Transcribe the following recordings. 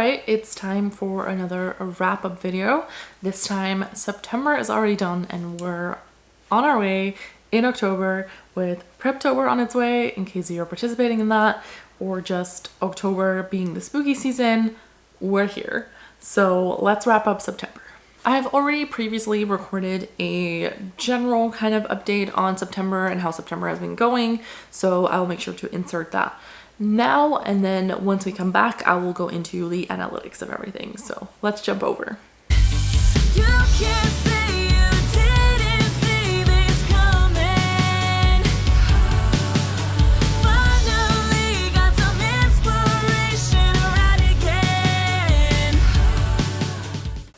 Alright, it's time for another wrap-up video. This time September is already done and we're on our way in October with Preptober on its way in case you're participating in that, or just October being the spooky season. We're here. So let's wrap up September. I have already previously recorded a general kind of update on September and how September has been going, so I'll make sure to insert that now, and then once we come back I will go into the analytics of everything. So let's jump over. You can't say you didn't see this coming. Finally got some inspiration right again.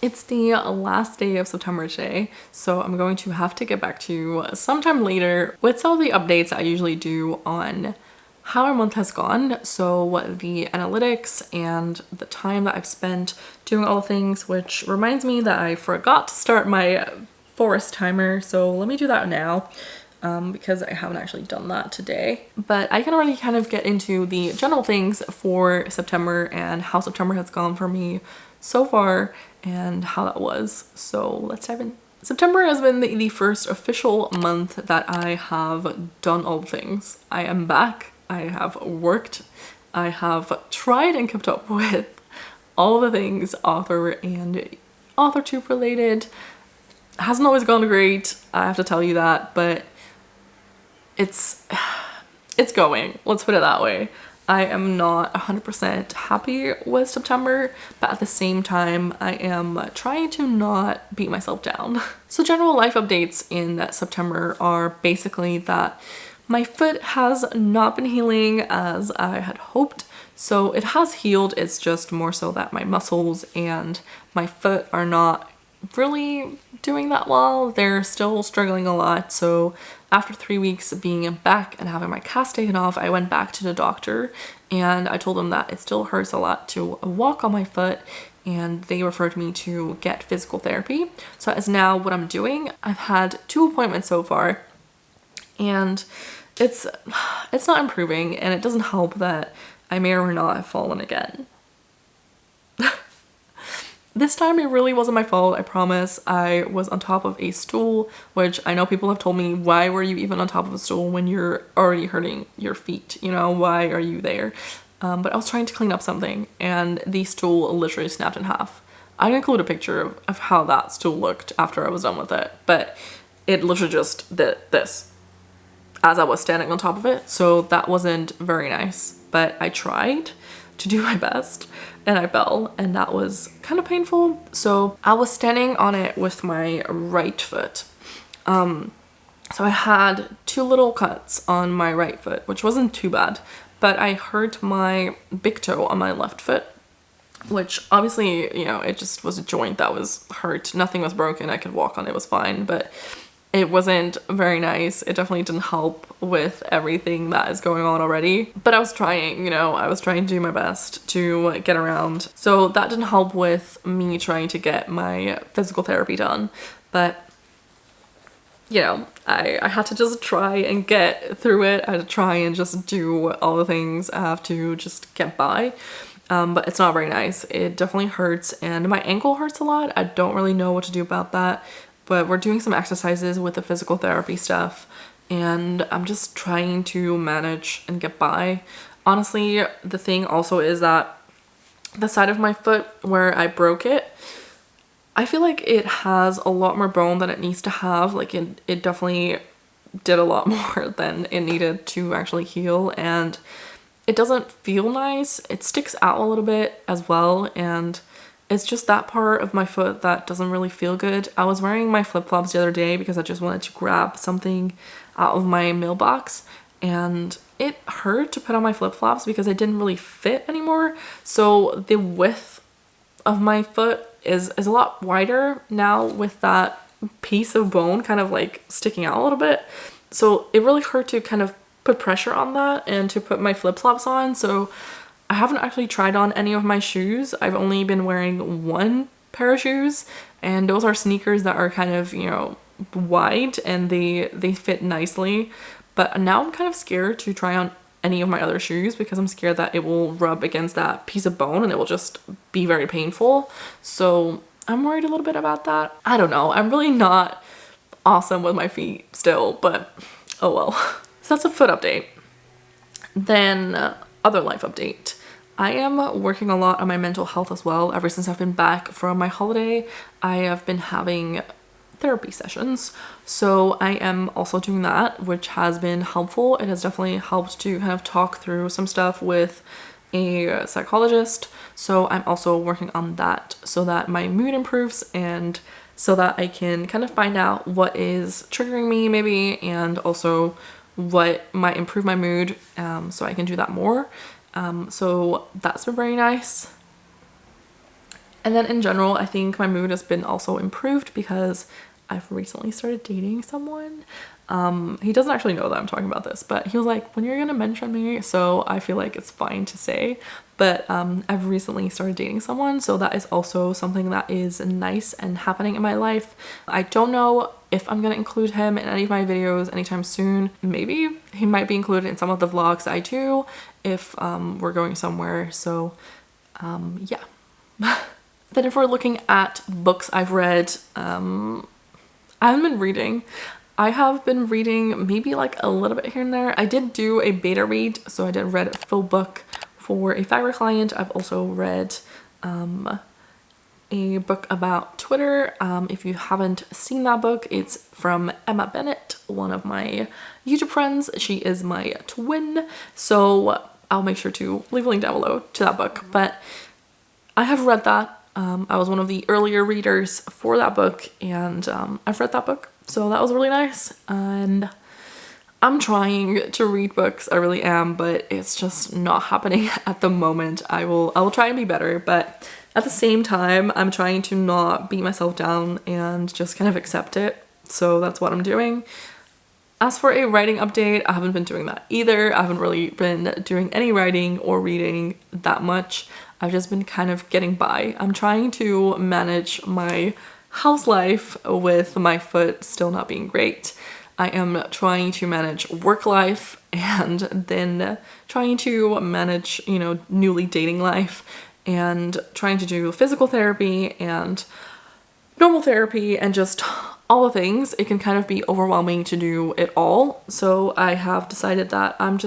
It's the last day of September today, so I'm going to have to get back to you sometime later with some of the updates I usually do on how our month has gone. So the analytics and the time that I've spent doing all the things, which reminds me that I forgot to start my forest timer. So let me do that now because I haven't actually done that today. But I can already kind of get into the general things for September and how September has gone for me so far and how that was. So let's dive in. September has been the first official month that I have done all the things. I am back. I have worked, I have tried and kept up with all the things author and Authortube related. Hasn't always gone great, I have to tell you that, but it's going, let's put it that way. I am not 100% happy with September, but at the same time, I am trying to not beat myself down. So general life updates in September are basically that my foot has not been healing as I had hoped. So it has healed, it's just more so that my muscles and my foot are not really doing that well. They're still struggling a lot. So after 3 weeks of being back and having my cast taken off, I went back to the doctor and I told them that it still hurts a lot to walk on my foot, and they referred me to get physical therapy. So as now what I'm doing, I've had 2 appointments so far, and it's not improving, and it doesn't help that I may or may not have fallen again. This time it really wasn't my fault, I promise. I was on top of a stool, which I know people have told me, why were you even on top of a stool when you're already hurting your feet? You know, why are you there? But I was trying to clean up something and the stool literally snapped in half. I can include a picture of how that stool looked after I was done with it, but it literally just did this as I was standing on top of it, so that wasn't very nice, but I tried to do my best and I fell, and that was kind of painful. So I was standing on it with my right foot. So I had 2 little cuts on my right foot, which wasn't too bad, but I hurt my big toe on my left foot, which obviously, you know, it just was a joint that was hurt. Nothing was broken, I could walk on it, was fine, but it wasn't very nice. It definitely didn't help with everything that is going on already. But I was trying, you know, I was trying to do my best to get around. So that didn't help with me trying to get my physical therapy done. But, you know, I had to just try and get through it. I had to try and just do all the things I have to just get by. But it's not very nice. It definitely hurts, and my ankle hurts a lot. I don't really know what to do about that. But we're doing some exercises with the physical therapy stuff, and I'm just trying to manage and get by. Honestly, the thing also is that the side of my foot where I broke it, I feel like it has a lot more bone than it needs to have. Like it definitely did a lot more than it needed to actually heal, and it doesn't feel nice. It sticks out a little bit as well, and it's just that part of my foot that doesn't really feel good. I was wearing my flip-flops the other day because I just wanted to grab something out of my mailbox, and it hurt to put on my flip-flops because it didn't really fit anymore. So the width of my foot is a lot wider now with that piece of bone kind of like sticking out a little bit. So it really hurt to kind of put pressure on that and to put my flip-flops on. So I haven't actually tried on any of my shoes. I've only been wearing 1 pair of shoes, and those are sneakers that are kind of, you know, wide and they fit nicely. But now I'm kind of scared to try on any of my other shoes because I'm scared that it will rub against that piece of bone and it will just be very painful. So I'm worried a little bit about that. I don't know. I'm really not awesome with my feet still, but oh well. So that's a foot update. Then other life update. I am working a lot on my mental health as well. Ever since I've been back from my holiday, I have been having therapy sessions. So I am also doing that, which has been helpful. It has definitely helped to kind of talk through some stuff with a psychologist. So I'm also working on that so that my mood improves and so that I can kind of find out what is triggering me maybe, and also what might improve my mood, so I can do that more. So that's been very nice. And then in general, I think my mood has been also improved because I've recently started dating someone. He doesn't actually know that I'm talking about this, but he was like, when you're gonna mention me? So I feel like it's fine to say, but I've recently started dating someone, so that is also something that is nice and happening in my life. I don't know if I'm gonna include him in any of my videos anytime soon. Maybe he might be included in some of the vlogs I do if we're going somewhere. So yeah. Then if we're looking at books I've read, I haven't been reading. I have been reading maybe like a little bit here and there. I did do a beta read, so I did read a full book for a Fiverr client. I've also read a book about Twitter. If you haven't seen that book, it's from Emma Bennet, one of my YouTube friends. She is my twin, so I'll make sure to leave a link down below to that book. But I have read that. I was one of the earlier readers for that book, and I've read that book, so that was really nice. And I'm trying to read books, I really am, but it's just not happening at the moment. I will try and be better, but at the same time, I'm trying to not beat myself down and just kind of accept it. So that's what I'm doing. As for a writing update, I haven't been doing that either. I haven't really been doing any writing or reading that much. I've just been kind of getting by. I'm trying to manage my house life with my foot still not being great. I am trying to manage work life and then trying to manage, you know, newly dating life, and trying to do physical therapy and normal therapy and just all the things. It can kind of be overwhelming to do it all. So I have decided that I'm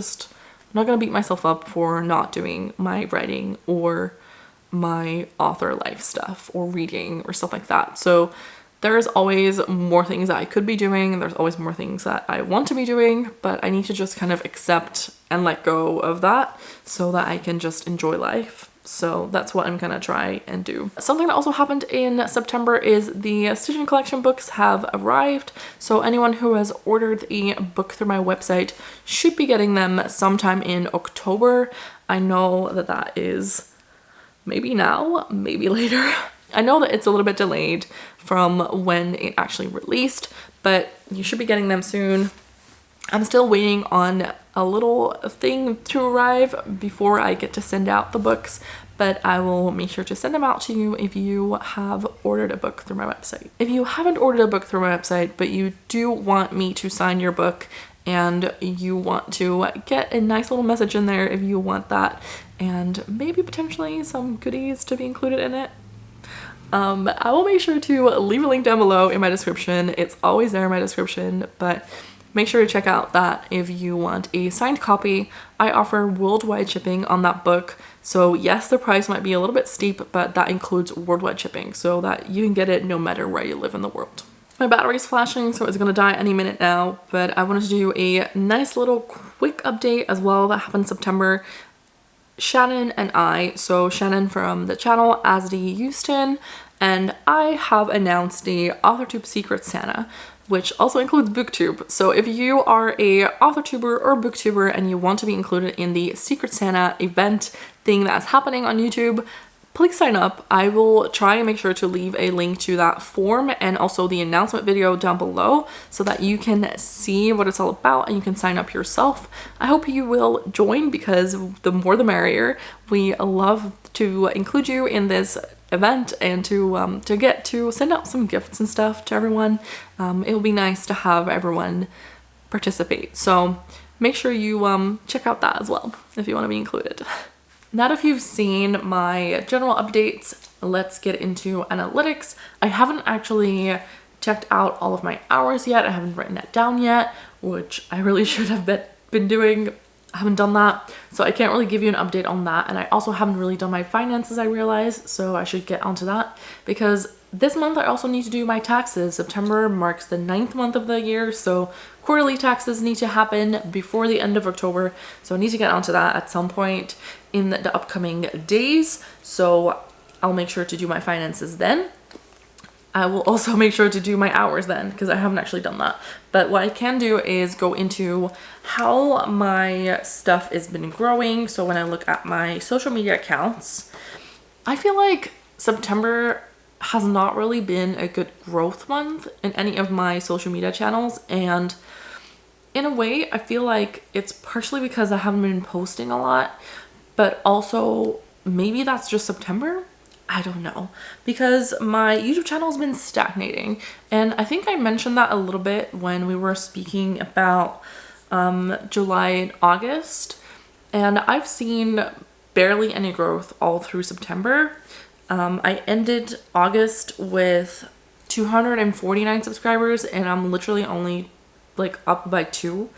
not gonna beat myself up for not doing my writing or my author life stuff or reading or stuff like that. So there's always more things that I could be doing. There's always more things that I want to be doing, but I need to just kind of accept and let go of that so that I can just enjoy life. So that's what I'm gonna try and do. Something that also happened in September is the STYGIAN collection books have arrived. So anyone who has ordered a book through my website should be getting them sometime in October. I know that that is maybe now, maybe later. I know that it's a little bit delayed from when it actually released, but you should be getting them soon. I'm still waiting on a little thing to arrive before I get to send out the books, but I will make sure to send them out to you if you have ordered a book through my website. If you haven't ordered a book through my website, but you do want me to sign your book and you want to get a nice little message in there if you want that, and maybe potentially some goodies to be included in it, I will make sure to leave a link down below in my description. It's always there in my description, but make sure to check out that if you want a signed copy. I offer worldwide shipping on that book. So yes, the price might be a little bit steep, but that includes worldwide shipping so that you can get it no matter where you live in the world. My battery's flashing, so it's gonna die any minute now, but I wanted to do a nice little quick update as well that happened in September. Shannon and I, so Shannon from the channel Asdi Houston, and I have announced the Authortube Secret Santa, which also includes booktube. So if you are a authortuber or booktuber and you want to be included in the Secret Santa event thing that's happening on YouTube, please sign up. I will try and make sure to leave a link to that form and also the announcement video down below so that you can see what it's all about and you can sign up yourself. I hope you will join because the more the merrier. We love to include you in this event and to get to send out some gifts and stuff to everyone. It will be nice to have everyone participate. So make sure you check out that as well if you want to be included. Now that you've seen my general updates, let's get into analytics. I haven't actually checked out all of my hours yet. I haven't written that down yet, which I really should have been doing. I haven't done that, so I can't really give you an update on that. And I also haven't really done my finances, I realize, so I should get onto that, because this month I also need to do my taxes. September marks the 9th month of the year, so quarterly taxes need to happen before the end of October, so I need to get onto that at some point in the upcoming days. So I'll make sure to do my finances then. I will also make sure to do my hours then, because I haven't actually done that. But what I can do is go into how my stuff has been growing. So when I look at my social media accounts, I feel like September has not really been a good growth month in any of my social media channels. And in a way, I feel like it's partially because I haven't been posting a lot, but also maybe that's just September. I don't know, because my YouTube channel has been stagnating, and I think I mentioned that a little bit when we were speaking about July and August, and I've seen barely any growth all through September. I ended August with 249 subscribers, and I'm literally only like up by 2,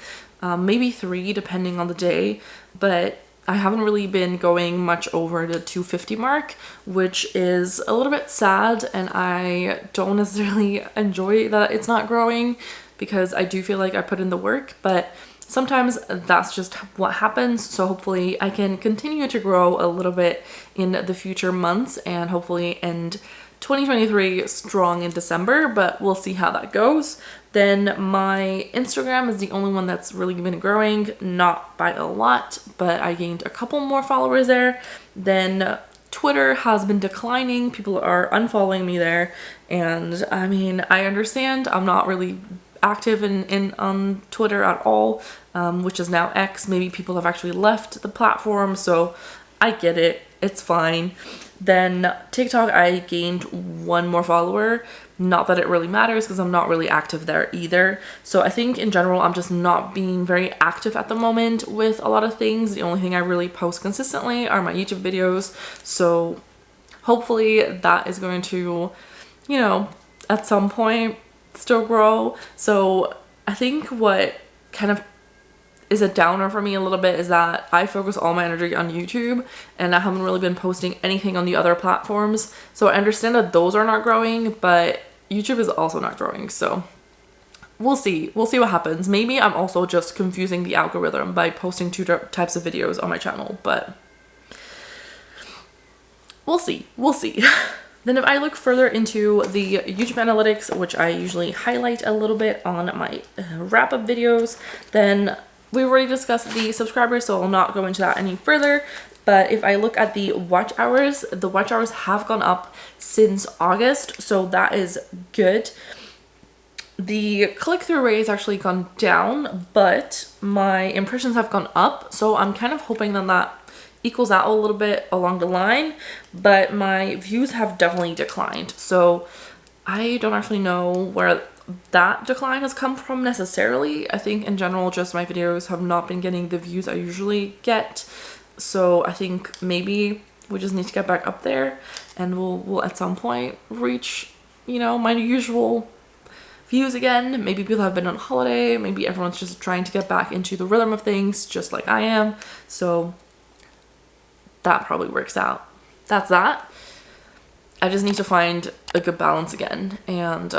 maybe 3 depending on the day, but I haven't really been going much over the 250 mark, which is a little bit sad, and I don't necessarily enjoy that it's not growing, because I do feel like I put in the work, but sometimes that's just what happens. So hopefully I can continue to grow a little bit in the future months and hopefully end 2023 strong in December, but we'll see how that goes. Then my Instagram is the only one that's really been growing, not by a lot, but I gained a couple more followers there. Then Twitter has been declining. People are unfollowing me there, and I mean, I understand. I'm not really active on Twitter at all, which is now X. Maybe people have actually left the platform, so I get it. It's fine. Then TikTok, I gained 1 more follower. Not that it really matters, because I'm not really active there either. So I think in general, I'm just not being very active at the moment with a lot of things. The only thing I really post consistently are my YouTube videos. So hopefully that is going to, you know, at some point still grow. So I think what kind of is a downer for me a little bit is that I focus all my energy on YouTube, and I haven't really been posting anything on the other platforms. So I understand that those are not growing, but YouTube is also not growing. So we'll see what happens. Maybe I'm also just confusing the algorithm by posting 2 types of videos on my channel, but we'll see. Then if I look further into the YouTube analytics, which I usually highlight a little bit on my wrap-up videos, then we've already discussed the subscribers, so I'll not go into that any further. But if I look at the watch hours have gone up since August, so that is good. The click-through rate has actually gone down, but my impressions have gone up, so I'm kind of hoping that equals out a little bit along the line, but my views have definitely declined. So I don't actually know where that decline has come from necessarily. I think in general, just my videos have not been getting the views I usually get. So I think maybe we just need to get back up there, and we'll at some point reach, you know, my usual views again. Maybe people have been on holiday. Maybe everyone's just trying to get back into the rhythm of things, just like I am. So that probably works out. That's that. I just need to find a good balance again, and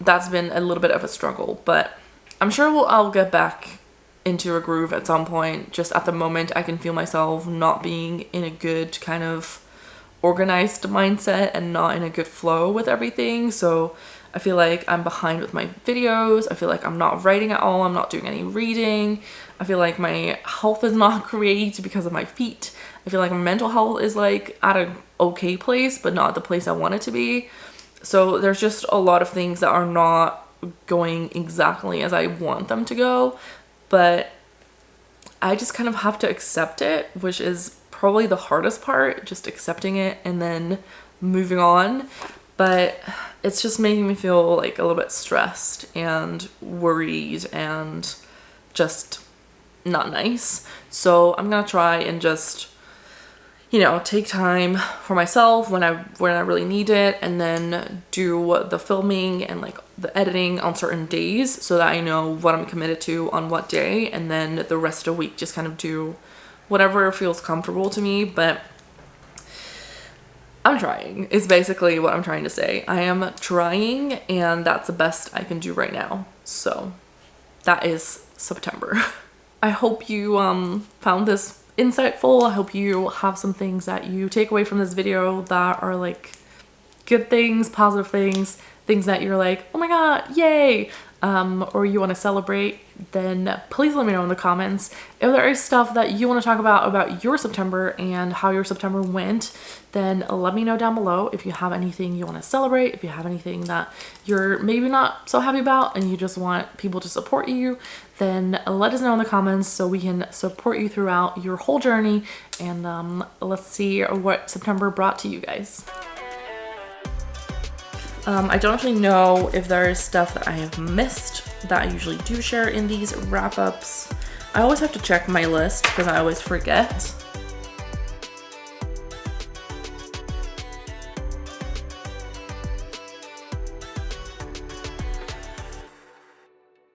that's been a little bit of a struggle, but I'm sure I'll get back into a groove at some point. Just at the moment, I can feel myself not being in a good kind of organized mindset and not in a good flow with everything. So I feel like I'm behind with my videos. I feel like I'm not writing at all. I'm not doing any reading. I feel like my health is not great because of my feet. I feel like my mental health is like at an okay place, but not the place I want it to be. So there's just a lot of things that are not going exactly as I want them to go, but I just kind of have to accept it, which is probably the hardest part, just accepting it and then moving on. But it's just making me feel like a little bit stressed and worried and just not nice. So I'm gonna try and just, you know, take time for myself when I really need it, and then do the filming and like the editing on certain days so that I know what I'm committed to on what day, and then the rest of the week just kind of do whatever feels comfortable to me. But I'm trying, is basically what I'm trying to say. I am trying, and that's the best I can do right now. So that is September. I hope you found this insightful. I hope you have some things that you take away from this video that are like good things, positive things, things that you're like, oh my god, yay, or you want to celebrate. Then please let me know in the comments. If there is stuff that you want to talk about your September and how your September went, then let me know down below. If you have anything you want to celebrate, if you have anything that you're maybe not so happy about and you just want people to support you, then let us know in the comments so we can support you throughout your whole journey. And let's see what September brought to you guys. I don't actually know if there is stuff that I have missed that I usually do share in these wrap-ups. I always have to check my list because I always forget.